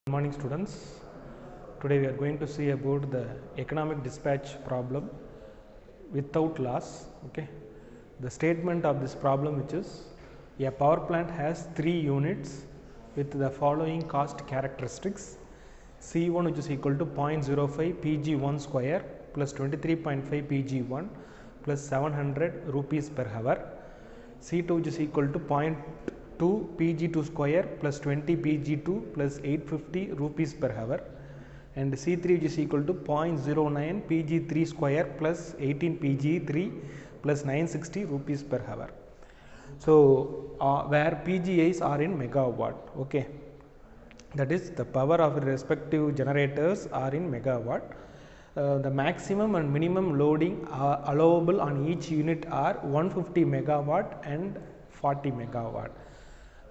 Good morning students. Today we are going to see about the economic dispatch problem without loss. Okay. The statement of this problem, which is a power plant has 3 units with the following cost characteristics: C1 which is equal to 0.05 Pg1 square plus 23.5 Pg1 plus 700 rupees per hour, C2 which is equal to 0.2 Pg2 square plus 20 Pg2 plus 850 rupees per hour, and C3 which is equal to 0.09 Pg3 square plus 18 Pg3 plus 960 rupees per hour. So where PGIs are in megawatt. Okay, that is the power of respective generators are in megawatt. The maximum and minimum loading allowable on each unit are 150 megawatt and 40 megawatt,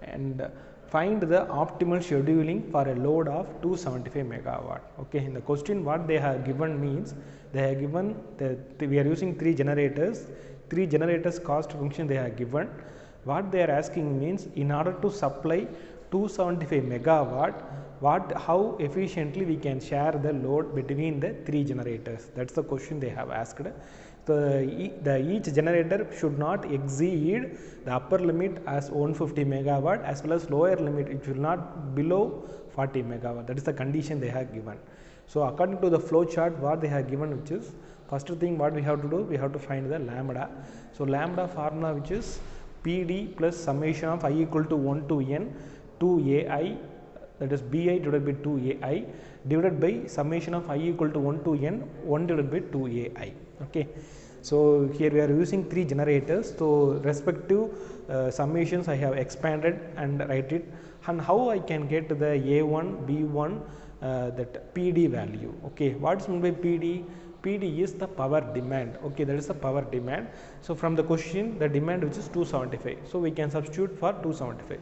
and find the optimal scheduling for a load of 275 megawatt. Okay, in the question what they have given means they have given we are using 3 generators cost function they have given. What they are asking means in order to supply 275 megawatt, how efficiently we can share the load between the 3 generators. That's the question they have asked. Each generator should not exceed the upper limit as 150 megawatt as well as lower limit it should not below 40 megawatt. That is the condition they have given. So according to the flow chart what they have given, which is first thing what we have to do, we have to find the lambda. So lambda formula, which is PD plus summation of I equal to 1 to n 2ai, that is bi divided by 2ai divided by summation of I equal to 1 to n 1 divided by 2ai. Okay. So here we are using 3 generators, so respective summations I have expanded and write it, and how I can get the A1, B1 that PD value. Okay, what is meant by PD? PD is the power demand. Okay, that is the power demand. So from the question the demand which is 275, so we can substitute for 275.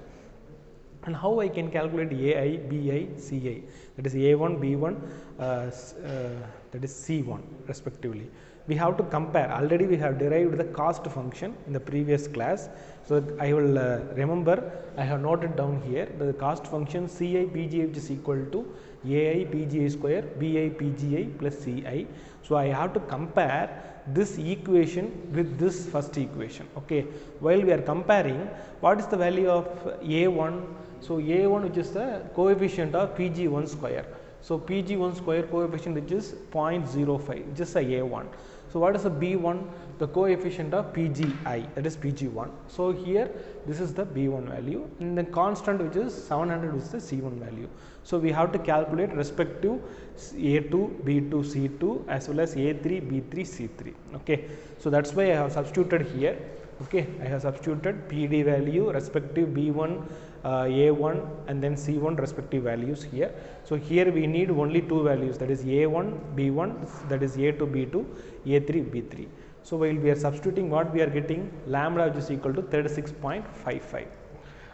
And how I can calculate AI, BI, CI, that is A1, B1, that is C1 respectively. We have to compare. Already we have derived the cost function in the previous class. So I will remember, I have noted down here the cost function CI PGI which is equal to AI PGI square BI PGI plus CI. So I have to compare this equation with this first equation. Okay, while we are comparing, what is the value of A1? So A1 which is the coefficient of Pg1 square. So Pg1 square coefficient which is 0.05, which is the A1. So what is the B1? The coefficient of Pgi, that is Pg1. So here this is the B1 value, and the constant which is 700 is the C1 value. So we have to calculate respective A2, B2, C2 as well as A3, B3, C3. Okay, so that's why I have substituted here. Okay, I have substituted PD value respective B1, A1 and then C1 respective values here. So here we need only 2 values, that is A1, B1, that is A2, B2, A3, B3. So while we are substituting, what we are getting, lambda which is equal to 36.55.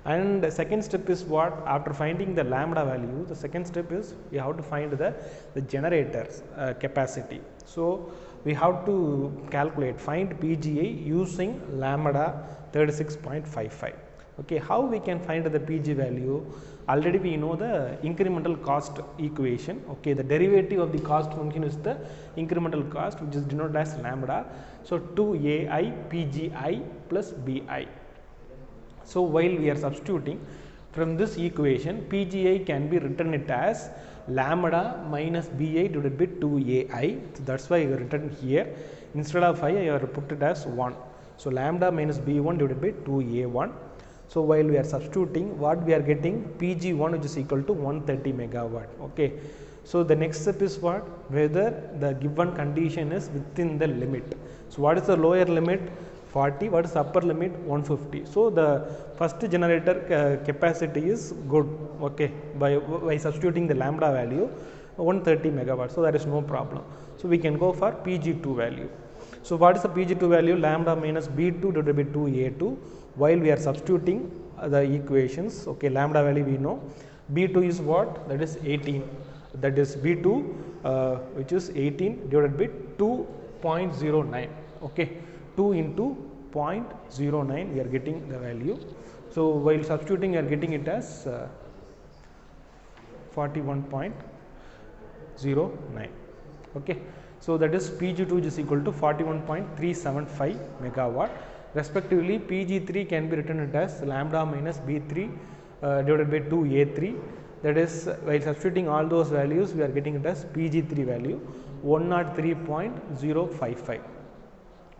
And the second step is what? After finding the lambda value, the second step is we have to find the generator's capacity. So we have to calculate, find PGI using lambda 36.55. Okay, how we can find the PG value? Already we know the incremental cost equation. Okay, the derivative of the cost function is the incremental cost, which is denoted as lambda. So 2ai PGI plus BI. So while we are substituting from this equation, PGI can be written it as lambda minus BI divided by 2ai. So that's why I have written here, instead of I have put it as 1. So lambda minus B1 divided by 2a1. So while we are substituting, what we are getting, Pg1 which is equal to 130 megawatt. Okay. So the next step is what? Whether the given condition is within the limit. So what is the lower limit? 40. What is the upper limit? 150. So the first generator capacity is good. Okay, by substituting the lambda value 130 megawatt. So there is no problem. So we can go for Pg2 value. So what is the Pg2 value? Lambda minus B2 divided by 2a2. While we are substituting the equations, okay, lambda value we know, B2 is what? That is 18. That is B2 which is 18 divided by 2.09. Okay, 2 into 0.09 we are getting the value. So while substituting we are getting it as 41.09. Okay, so that is Pg2 is equal to 41.375 megawatt. Respectively, Pg3 can be written as lambda minus B3 divided by 2A3. That is, while substituting all those values, we are getting it as Pg3 value 103.055.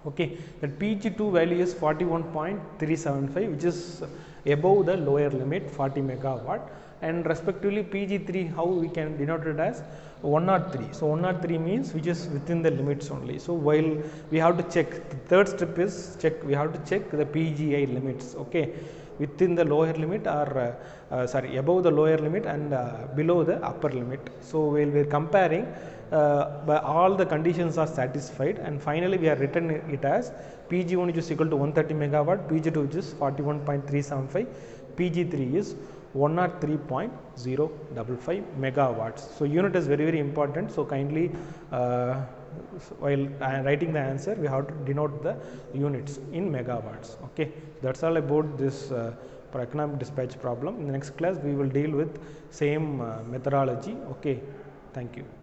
Okay, that Pg2 value is 41.375, which is above the lower limit 40 megawatt, and respectively Pg3, how we can denote it as 103. So 103 means which is within the limits only. So while we have to check, the third step is check, we have to check the PGI limits, okay, within the lower limit or above the lower limit and below the upper limit. So while we are comparing, but all the conditions are satisfied, and finally we are written it as Pg1 which is equal to 130 megawatt, Pg2 which is 41.375, Pg3 is 103.055 megawatts. So unit is very important. So kindly while writing the answer, we have to denote the units in megawatts. Okay, that's all about this economic dispatch problem. In the next class, we will deal with same methodology. Okay, thank you.